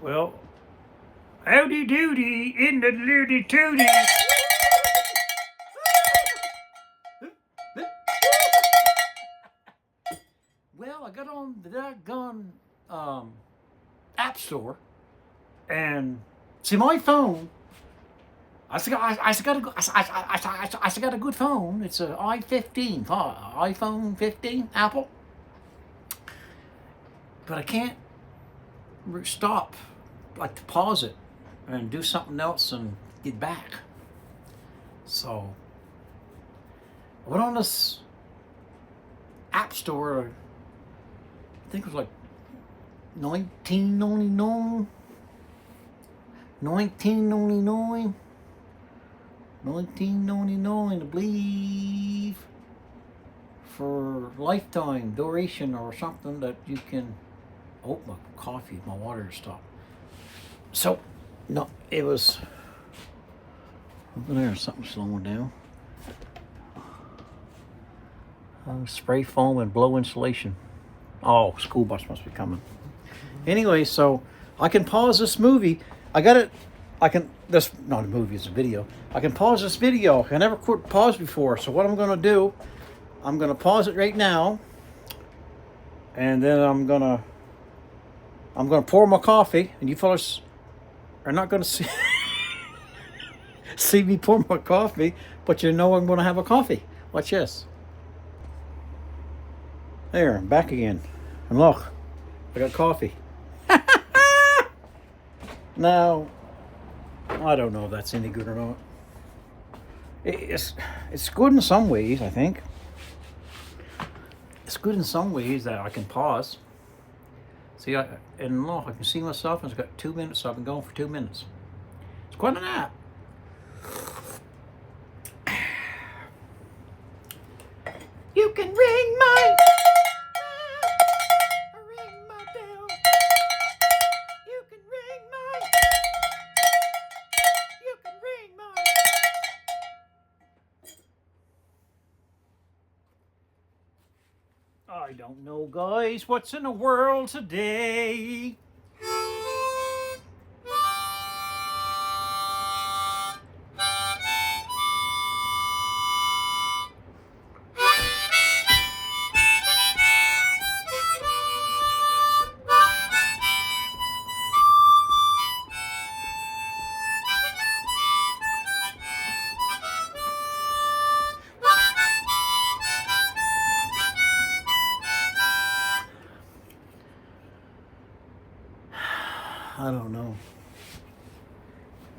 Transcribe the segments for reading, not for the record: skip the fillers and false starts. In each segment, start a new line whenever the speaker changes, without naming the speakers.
Well, howdy doody in the looty tooty. Well, I got on the doggone app store and see my phone. I still got a good phone. It's an iPhone 15, Apple. But I can't stop, like to pause it and do something else and get back. So I went on this app store. I think it was like 1999, 1999, I believe, for lifetime duration or something that you can. Oh, my coffee, my water stopped. So, no, it was over there. Something slowing down. Spray foam and blow insulation. Oh, school bus must be coming. Anyway, so I can pause this movie. I got it. I can. This not a movie. It's a video. I can pause this video. I never could pause before. So what I'm going to do, I'm going to pause it right now, and then I'm going to pour my coffee, and you fellas are not going to see see me pour my coffee, but you know I'm going to have a coffee. Watch this. There, I'm back again. And look, I got coffee. Now, I don't know if that's any good or not. It's good in some ways, I think. It's good in some ways that I can pause. See, and look, I can see myself, and it's got 2 minutes, so I've been going for 2 minutes. It's quite an app. You can ring my bell. You can ring my. I don't know, guys, what's in the world today. I don't know.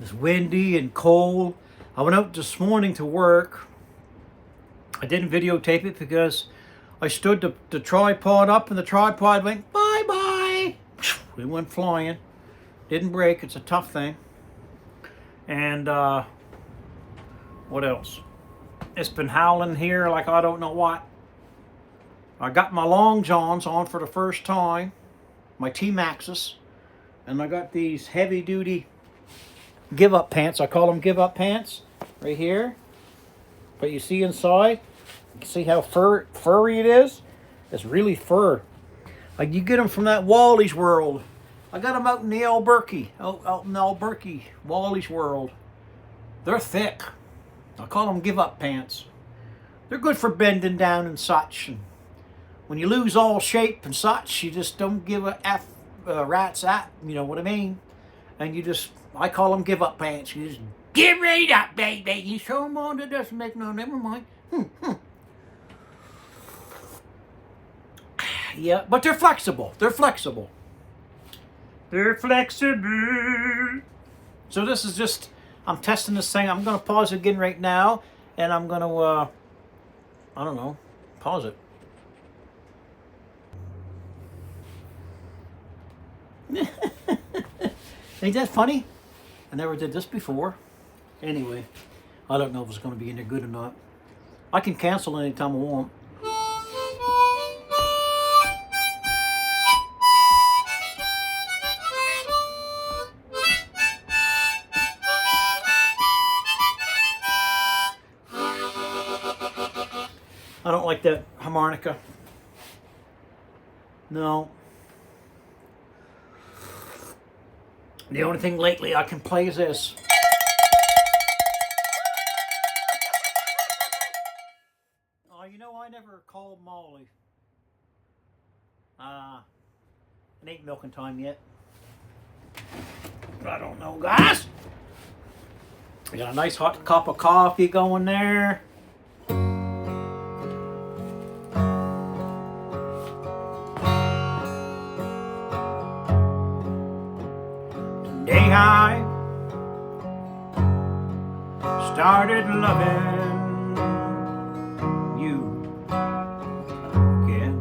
It's windy and cold. I went out this morning to work. I didn't videotape it because I stood the tripod up and the tripod went bye-bye. It went flying. Didn't break. It's a tough thing. And what else? It's been howling here like I don't know what. I got my long johns on for the first time. My T-Maxes. And I got these heavy-duty give-up pants. I call them give-up pants right here. But you see inside, you see how furry it is? It's really fur. Like you get them from that Wally's World. I got them out in the Albuquerque, out in Albuquerque, Wally's World. They're thick. I call them give-up pants. They're good for bending down and such. And when you lose all shape and such, you just don't give a F. Rat's at, you know what I mean? And you just, I call them give up pants. You just give right up, baby. You show them on, that doesn't make no, never mind. Yeah, but they're flexible. They're flexible. They're flexible. So this is just, I'm testing this thing. I'm going to pause it again right now. And I'm going to, I don't know, pause it. Ain't that funny? I never did this before. Anyway, I don't know if it's going to be any good or not. I can cancel anytime I want. I don't like that harmonica. No. The only thing lately I can play is this. Oh, you know, I never called Molly. It ain't milking time yet. I don't know, guys. We got a nice hot cup of coffee going there. Today I started loving you again.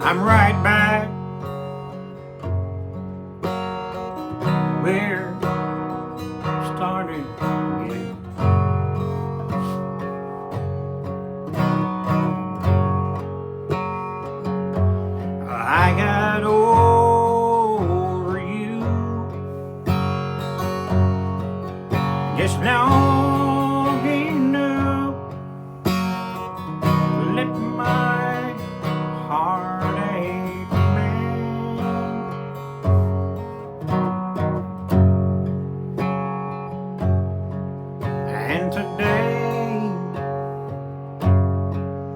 I'm right back where I started again. I got over you just long enough to let my heartache mend. And today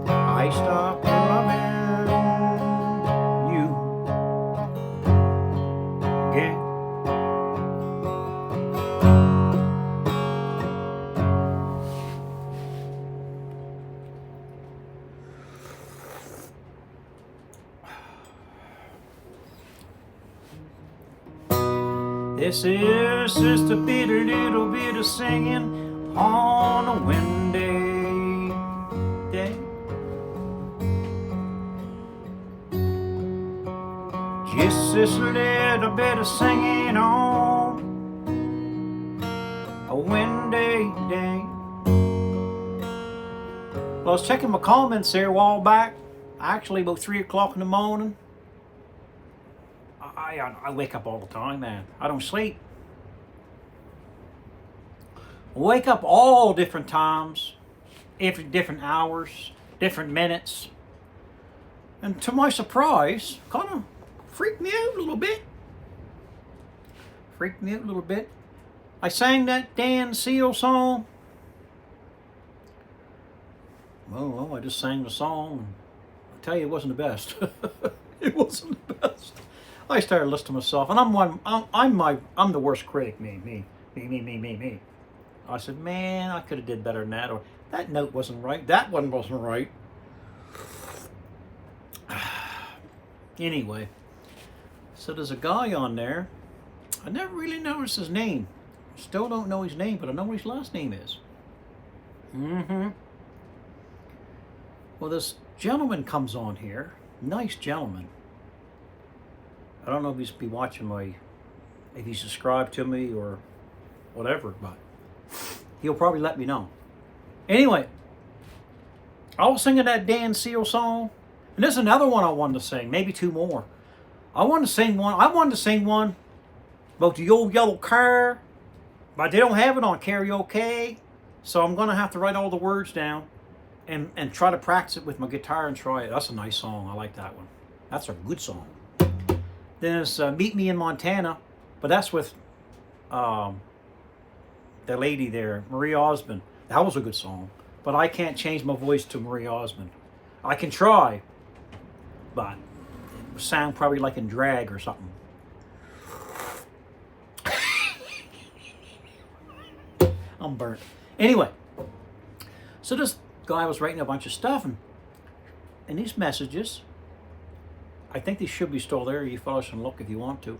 I stopped loving you again. This is just a little bit of singing on a windy day. Just this little bit of singing on a windy day. Well, I was checking my comments there a while back, actually about 3 o'clock in the morning. I wake up all the time, man. I don't sleep. I wake up all different times, every different hours, different minutes. And to my surprise, kind of freaked me out a little bit. I sang that Dan Seal song. Well, I just sang the song. I tell you, it wasn't the best. It wasn't the best. I started listening to myself, and I'm the worst critic. Me. I said, man, I could have did better than that, or that note wasn't right. That one wasn't right. Anyway, so there's a guy on there. I never really noticed his name. Still don't know his name, but I know what his last name is. Well, this gentleman comes on here. Nice gentleman. I don't know if he's be watching if he's subscribed to me or whatever, but he'll probably let me know. Anyway, I was singing that Dan Seal song, and there's another one I wanted to sing, maybe two more. I wanted to sing one about the old yellow car, but they don't have it on karaoke, so I'm gonna have to write all the words down and try to practice it with my guitar and try it. That's a nice song. I like that one. That's a good song. Then there's Meet Me in Montana, but that's with the lady there, Marie Osmond. That was a good song, but I can't change my voice to Marie Osmond. I can try, but it would sound probably like in drag or something. I'm burnt. Anyway, so this guy was writing a bunch of stuff, and these messages, I think they should be still there. You fellas can look if you want to.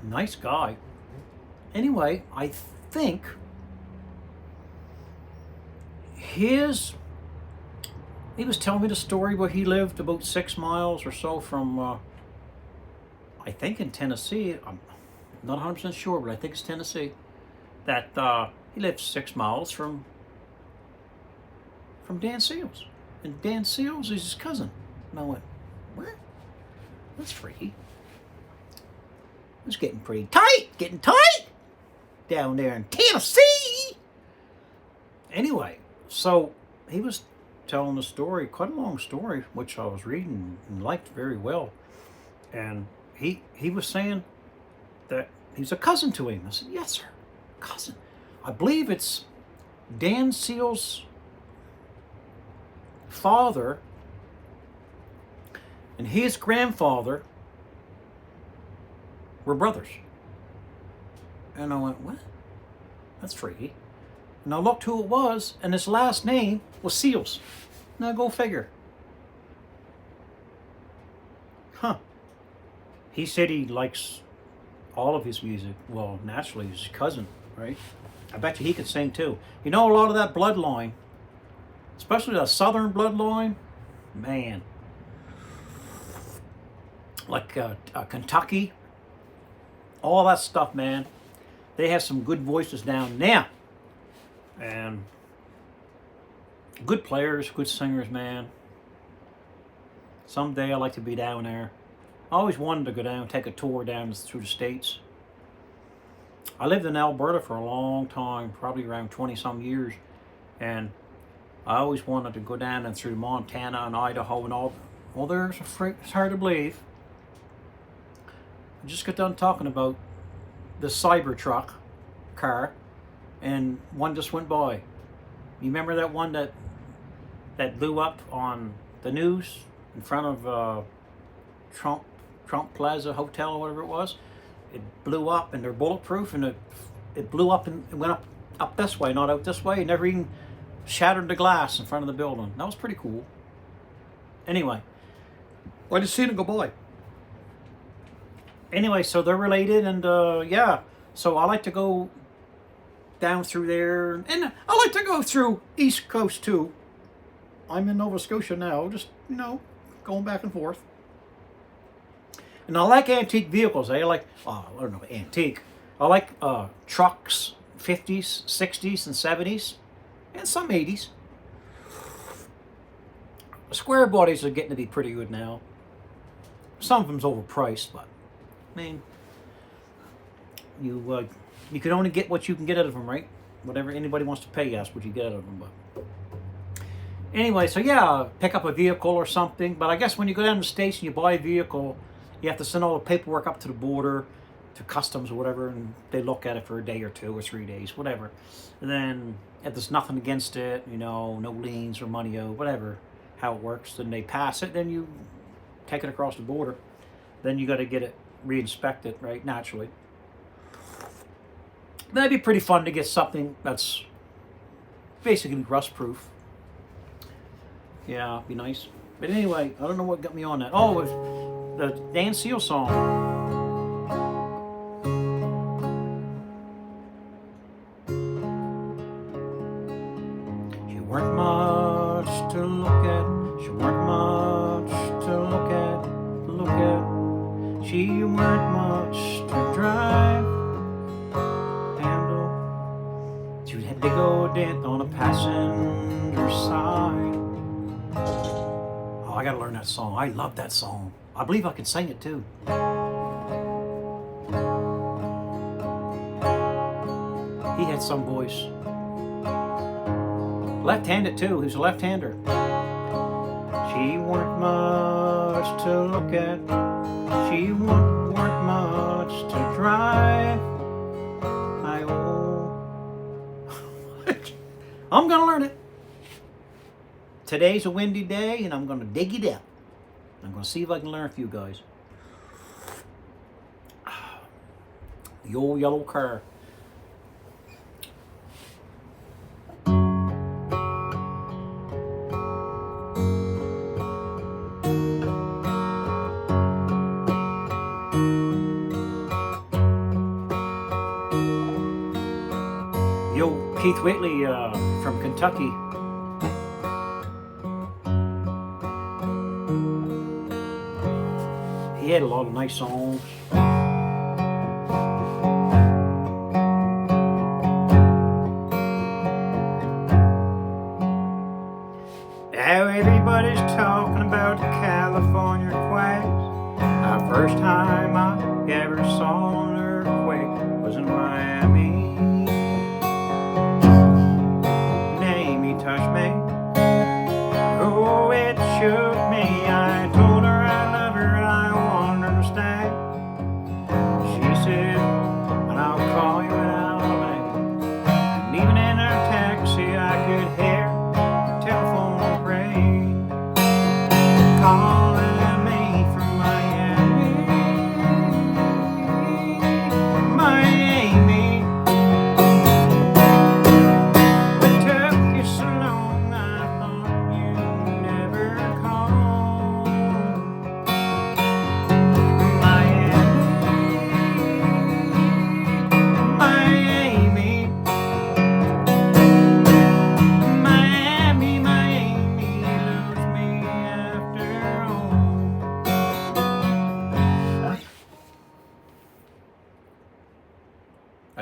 Nice guy. Anyway, I think he was telling me the story where he lived about 6 miles or so from, I think in Tennessee. I'm not 100% sure, but I think it's Tennessee. That he lived 6 miles from Dan Seals. And Dan Seals is his cousin. And I went, what? That's freaky. It's getting pretty tight. Getting tight down there in Tennessee. Anyway, so he was telling the story, quite a long story, which I was reading and liked very well. And he was saying that he's a cousin to him. I said, yes, sir, cousin. I believe it's Dan Seal's father and his grandfather were brothers. And I went, what? That's freaky. And I looked who it was, and his last name was Seals. Now go figure. Huh. He said he likes all of his music. Well, naturally, his cousin, right? I bet you he could sing too. You know, a lot of that bloodline, especially the southern bloodline, man. Like Kentucky, all that stuff, man. They have some good voices down there. And good players, good singers, man. Someday I'd like to be down there. I always wanted to go down, take a tour down through the States. I lived in Alberta for a long time, probably around 20-some years. And I always wanted to go down and through Montana and Idaho and all. Well, there's a freak, it's hard to believe. I just got done talking about the Cybertruck car, and one just went by. You remember that one that blew up on the news in front of Trump Plaza Hotel or whatever it was? It blew up, and they're bulletproof, and it blew up and it went up this way, not out this way. It never even shattered the glass in front of the building. That was pretty cool. Anyway, I just seen it go by. Anyway, so they're related, and yeah. So I like to go down through there, and I like to go through East Coast too. I'm in Nova Scotia now, just, you know, going back and forth. And I like antique vehicles. I like, I don't know, antique. I like trucks, 50s, 60s, and 70s, and some 80s. Square bodies are getting to be pretty good now. Some of them's overpriced, but I mean, you can only get what you can get out of them, right? Whatever anybody wants to pay, that's what you get out of them. But anyway, so yeah, pick up a vehicle or something. But I guess when you go down to the States and you buy a vehicle, you have to send all the paperwork up to the border, to customs or whatever, and they look at it for a day or 2 or 3 days, whatever. And then if there's nothing against it, you know, no liens or money owed, whatever, how it works, then they pass it, then you take it across the border. Then you got to get it re-inspected, right, naturally. That'd be pretty fun to get something that's basically rust-proof. Yeah, be nice. But anyway, I don't know what got me on that. Oh, it was the Dan Seal song. She weren't much to look at. She weren't much to look at. She weren't much to drive. Handle. She had a big old dent on a passenger side. Oh, I gotta learn that song. I love that song. I believe I can sing it too. He had some voice. Left-handed too. He was a left-hander. She weren't much to look at. She weren't much to drive. I'm gonna learn it. Today's a windy day, and I'm gonna dig it up. I'm gonna see if I can learn a few guys. The old yellow car. The old Keith Whitley from Kentucky. He had a lot of nice songs. Now everybody's talking about the California quakes. The first time I ever saw an earthquake was in Miami. Name he touched me.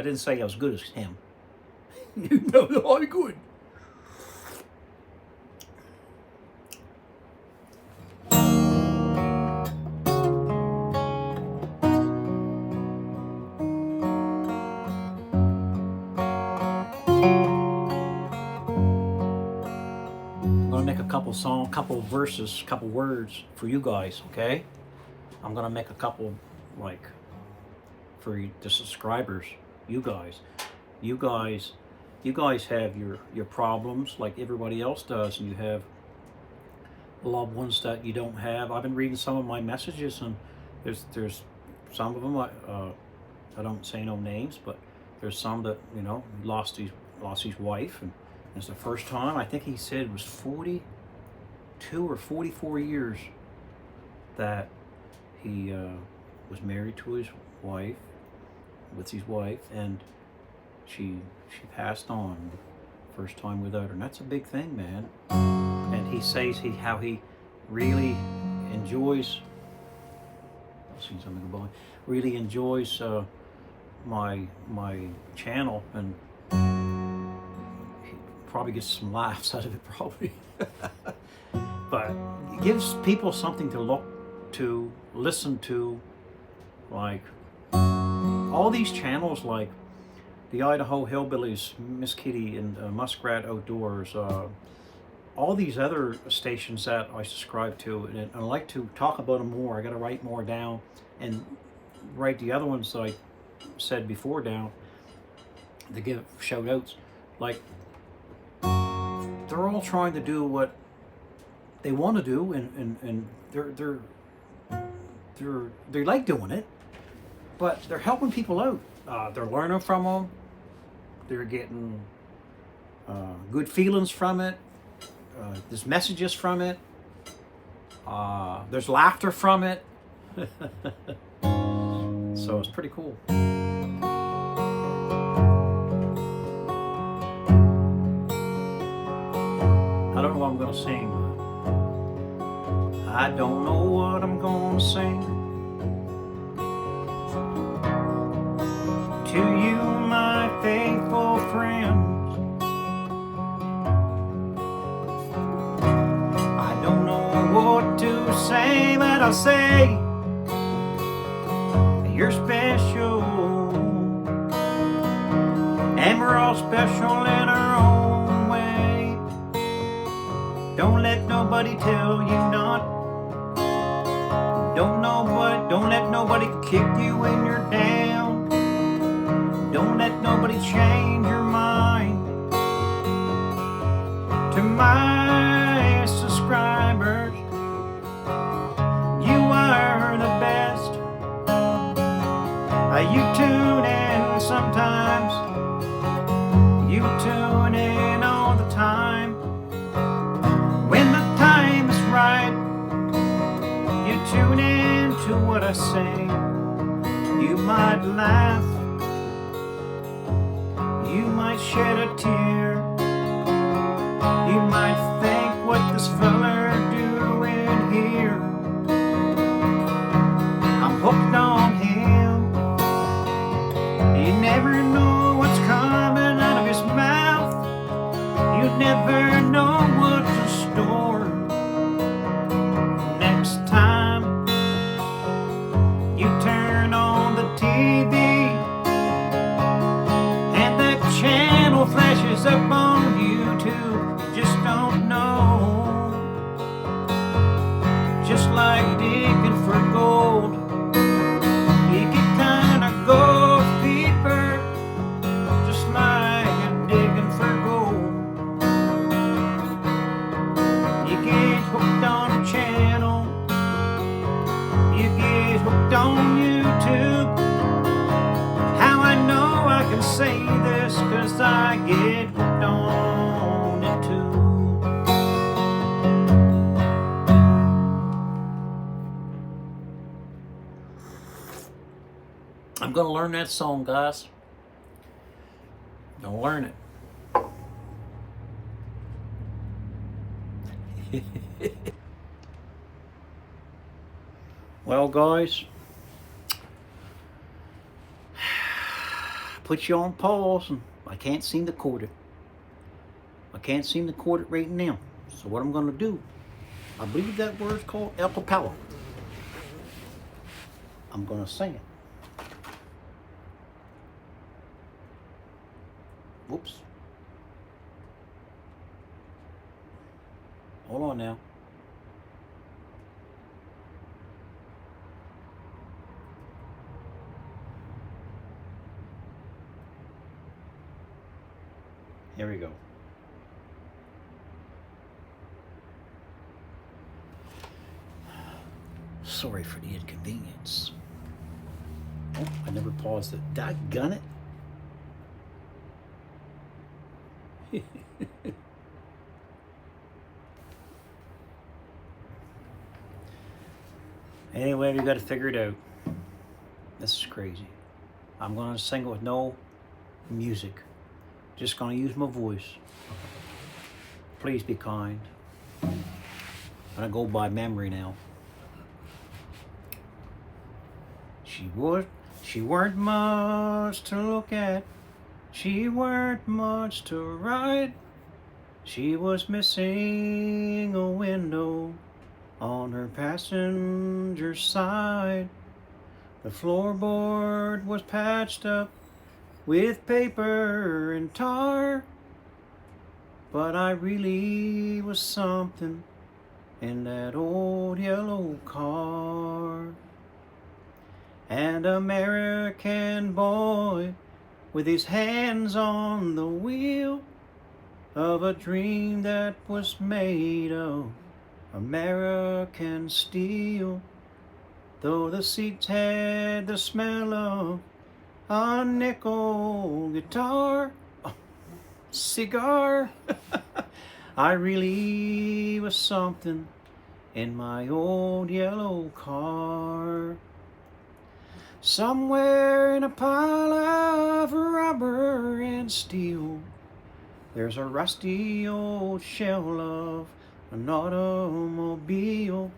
I didn't say I was good as him. You know, I'm good. I'm gonna make a couple verses, couple words for you guys, okay? I'm gonna make a couple, like, for the subscribers, you guys. You guys have your problems like everybody else does, and you have loved ones that you don't have. I've been reading some of my messages, and there's some of them I don't say no names, but there's some that, you know, lost his wife, and it's the first time. I think he said it was 42 or 44 years that he was married to his wife, and she passed on first time without her, and that's a big thing, man. And he says how he really enjoys. I've seen something about really enjoys my channel, and he probably gets some laughs out of it, probably. But it gives people something to look to, listen to, like all these channels, like the Idaho Hillbillies, Miss Kitty, and Muskrat Outdoors, all these other stations that I subscribe to, and I like to talk about them more. I got to write more down and write the other ones that I said before down to give shout outs. Like, they're all trying to do what they want to do, and they like doing it, but they're helping people out. They're learning from them. They're getting good feelings from it. There's messages from it. There's laughter from it. So it's pretty cool. I don't know what I'm going to sing. I don't know what I'm going to sing. To you, my faithful friends, I don't know what to say, but I'll say you're special, and we're all special in our own way. Don't let nobody tell you not. Don't let nobody kick you when you're down. Don't let nobody change your mind. To my subscribers, you are the best. You tune in sometimes. You tune in all the time. When the time is right, you tune in to what I say. You might laugh, you might shed a tear, you might think, what this fella doing here? I'm hooked on him. You never know what's coming out of his mouth. You never know what's in store. Next time you turn on the TV and that channel flashes up on YouTube, you just don't know. Just like digging for gold, you can kinda go deeper, just like digging for gold. You get hooked on a channel, you get hooked on YouTube. How I know I can say this, 'cause I get hooked on it too. I'm gonna learn that song, guys. Gonna learn it. Well, guys, put you on pause, and I can't seem to chord it. I can't seem to chord it right now. So what I'm going to do, I believe that word's called a cappella. I'm going to sing it. Whoops. Hold on now. Here we go. Sorry for the inconvenience. Oh, I never paused it. Doggone it. Anyway, we got to figure it out. This is crazy. I'm going to sing it with no music. Just going to use my voice. Please be kind. I'm going to go by memory now. She weren't much to look at. She weren't much to write. She was missing a window on her passenger side. The floorboard was patched up with paper and tar, but I really was something in that old yellow car. An American boy with his hands on the wheel of a dream that was made of American steel. Though the seats had the smell of a nickel guitar, cigar, I really was something in my old yellow car. Somewhere in a pile of rubber and steel, there's a rusty old shell of an automobile.